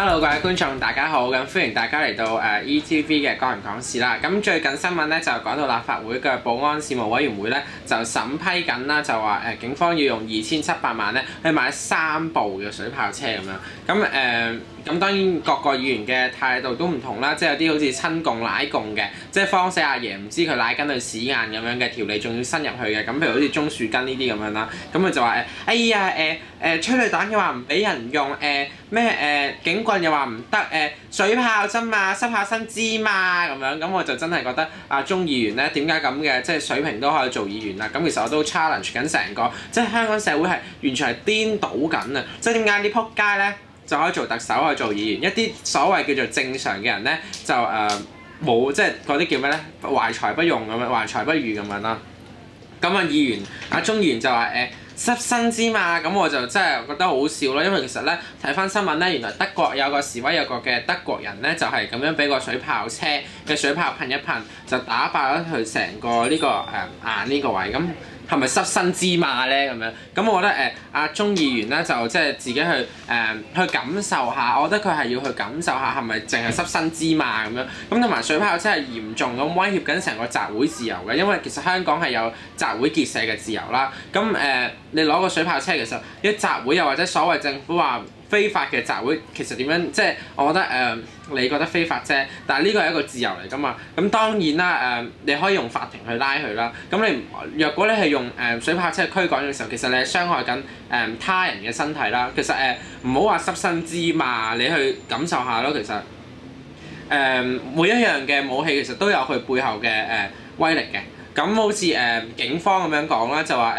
Hello， 各位觀眾，大家好，咁歡迎大家嚟到ETV 嘅講唔講事啦。咁最近新聞咧就講到立法會嘅保安事務委員會咧就審批緊啦，就話警方要用2700萬咧去買3部嘅水炮車咁樣。咁當然各個議員嘅態度都唔同啦，即係有啲好似親共奶共嘅，即係慌死阿爺唔知佢奶緊佢屎眼咁樣嘅條例，仲要伸入去嘅。咁譬如好似鍾樹根呢啲咁樣啦，咁佢就話哎呀催淚彈又話唔俾人用，警棍又話唔得，水炮啫嘛，濕下身知嘛咁樣。咁我就真係覺得鍾議員咧點解咁嘅，即係水平都可以做議員啦。咁其實我都 challenge 緊成個，即係香港社會係完全係顛倒緊啊！即係點解啲撲街咧就可以做特首，可以做議員，一啲所謂叫做正常嘅人咧就冇，即係嗰啲叫咩咧？懷才不用咁樣，懷才不遇咁樣啦。咁議員鍾議員就話濕身之嘛，咁我就真係覺得好笑咯，因為其實咧睇翻新聞咧，原來德國有個示威有個嘅德國人咧就係咁樣俾個水炮車嘅水炮噴一噴，就打爆咗佢成個呢個眼呢個位咁。係咪濕身之嘛咧咁樣？咁我覺得鍾議員咧就即係自己去感受下，我覺得佢係要去感受下係咪淨係濕身之嘛咁樣。咁同埋水炮真係嚴重咁威脅緊成個集會自由嘅，因為其實香港係有集會結社嘅自由啦。咁你攞個水炮車其實一集會又或者所謂政府話非法嘅集會，其實點樣？即係我覺得你覺得非法啫，但係呢個係一個自由嚟㗎嘛。咁當然啦，你可以用法庭去拉佢啦。咁你若果你係用水炮車去驅趕嘅時候，其實你係傷害緊他人嘅身體啦。其實唔好話濕身之嘛，你去感受下咯。其實每一樣嘅武器其實都有佢背後嘅威力嘅。咁好似警方咁樣講啦，就話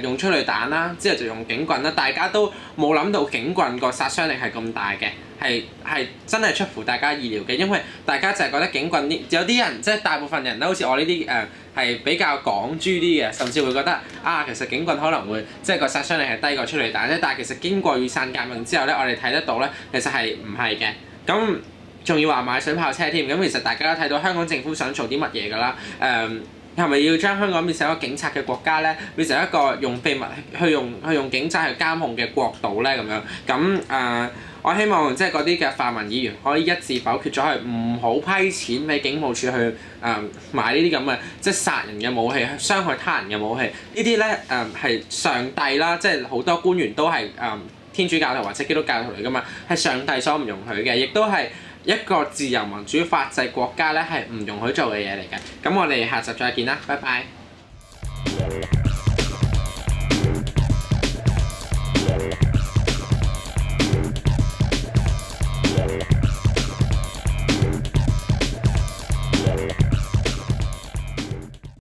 用催淚彈啦，之後就用警棍啦，大家都冇諗到警棍個殺傷力係咁大嘅，係真係出乎大家意料嘅，因為大家就係覺得警棍有啲人即係大部分人都好似我呢啲係比較港豬啲嘅，甚至會覺得其實警棍可能會即係個殺傷力係低過催淚彈啫，但係其實經過雨傘革命之後咧，我哋睇得到咧，其實係唔係嘅，咁仲要話買水炮車添，咁其實大家都睇到香港政府想做啲乜嘢㗎啦，係咪要將香港變成一個警察嘅國家咧？變成一個用秘密去用警察去監控嘅國度咧？咁樣咁我希望即係嗰啲嘅泛民議員可以一致否決咗佢，唔好批錢俾警務處去買呢啲咁嘅即係殺人嘅武器、傷害他人嘅武器。呢啲咧係上帝啦，即係好多官員都係天主教徒或者基督教徒嚟㗎嘛，係上帝所唔容許嘅，亦都係一個自由民主法治國家咧係唔容許做嘅嘢嚟嘅。咁我哋下集再見啦，拜拜。